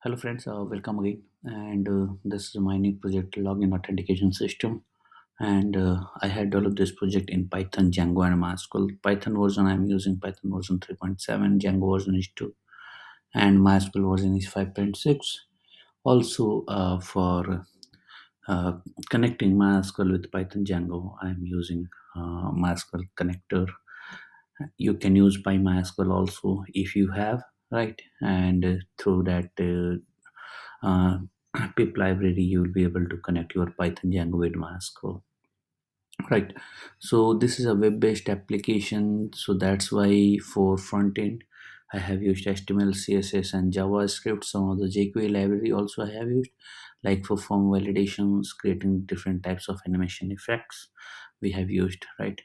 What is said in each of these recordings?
Hello friends, welcome again. And this is my new project, login authentication system. And I had developed this project in Python, Django, and MySQL. Python version I'm using Python version 3.7, Django version is 2, and MySQL version is 5.6. Also, for uh, connecting MySQL with Python Django, I'm using MySQL connector. You can use PyMySQL also if you have, right? And through that pip library you will be able to connect your Python Django with MySQL, right? So this is a web-based application, so that's why for front end I have used HTML, CSS, and JavaScript. Some of the jQuery library also I have used, like for form validations, creating different types of animation effects we have used, right?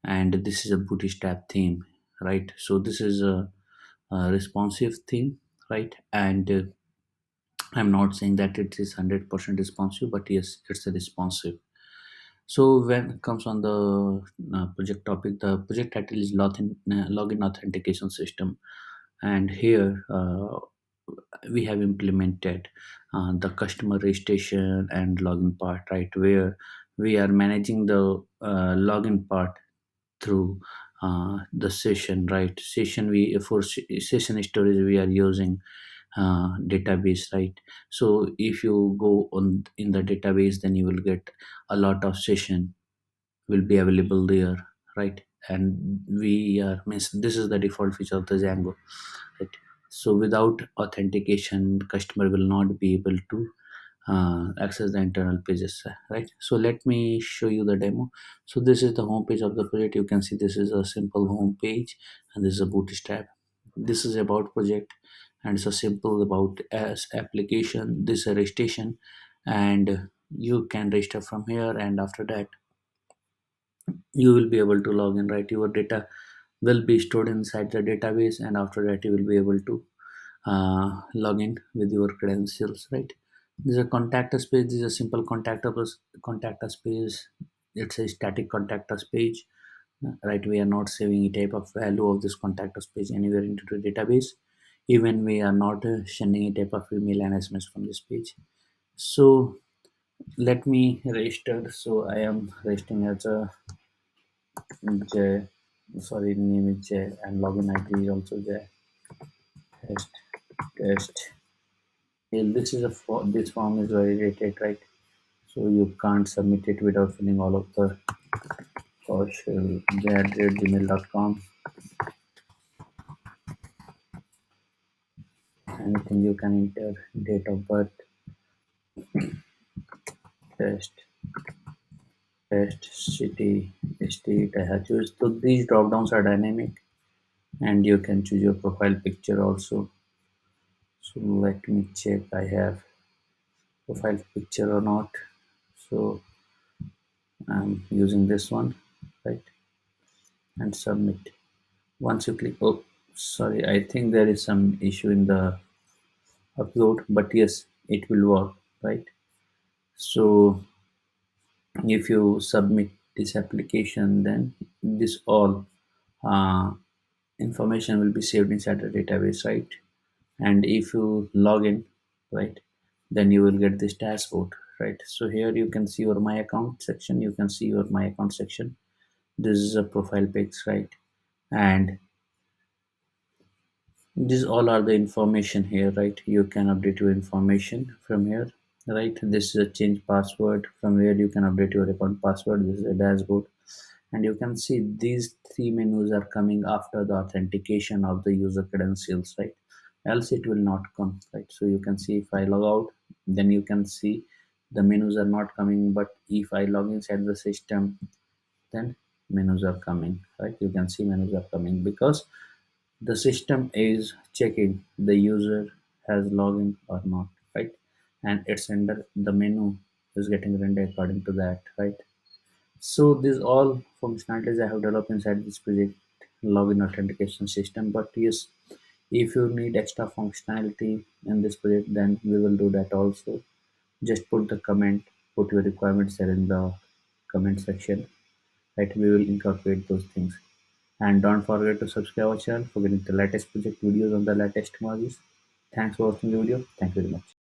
And this is a bootstrap theme, right? So this is a responsive theme, right? And I'm not saying that it is 100% responsive, but yes, it's a responsive. So when it comes on the project topic, the project title is login authentication system, and here we have implemented the customer registration and login part, right? Where we are managing the login part through the session, right? Session we for session storage we are using database, right? So if you go on in the database, then you will get a lot of session will be available there, right? And we are means this is the default feature of the Django, right? So without authentication, customer will not be able to access the internal pages, right? So let me show you the demo. So this is the home page of the project. You can see this is a simple home page, and this is a bootstrap. This is about project, and it's a simple about as application. This is a registration, and you can register from here, and after that you will be able to log in, right? Your data will be stored inside the database, and after that you will be able to log in with your credentials, right? This is a contact us page. This is a simple contact us page. It's a static contact us page, right? We are not saving any type of value of this contact us page anywhere into the database. Even we are not sending a type of email and SMS from this page. So let me register. So I am registering as a J. Sorry, name is J, and login ID is also J. Test, test. This is this form is validated, right? So you can't submit it without filling all of the social j@gmail.com. Anything you can enter, date of birth, test, test, city, state. I have choose. So these drop downs are dynamic, and you can choose your profile picture also. So let me check. I have profile picture or not. So I'm using this one, right? And submit. Once you click, oh, sorry, I think there is some issue in the upload, but yes, it will work, right? So if you submit this application, then this all uh, information will be saved inside the database, right? And if you log in, right, then you will get this dashboard, right? So here you can see your my account section. You can see your my account section. This is a profile pics, right? And these all are the information here, right? You can update your information from here, right? This is a change password. From where you can update your account password. This is a dashboard, and you can see these three menus are coming after the authentication of the user credentials, right? Else it will not come, right? So you can see if I log out, then you can see the menus are not coming, but if I log inside the system, then menus are coming, right? You can see menus are coming because the system is checking the user has login or not, right? And it's under the menu is getting rendered according to that, right? So these all functionalities I have developed inside this project login authentication system. But yes, if you need extra functionality in this project, then we will do that also. Just put the comment, put your requirements there in the comment section, right? We will incorporate those things. And don't forget to subscribe our channel for getting the latest project videos on the latest technologies. Thanks for watching the video. Thank you very much.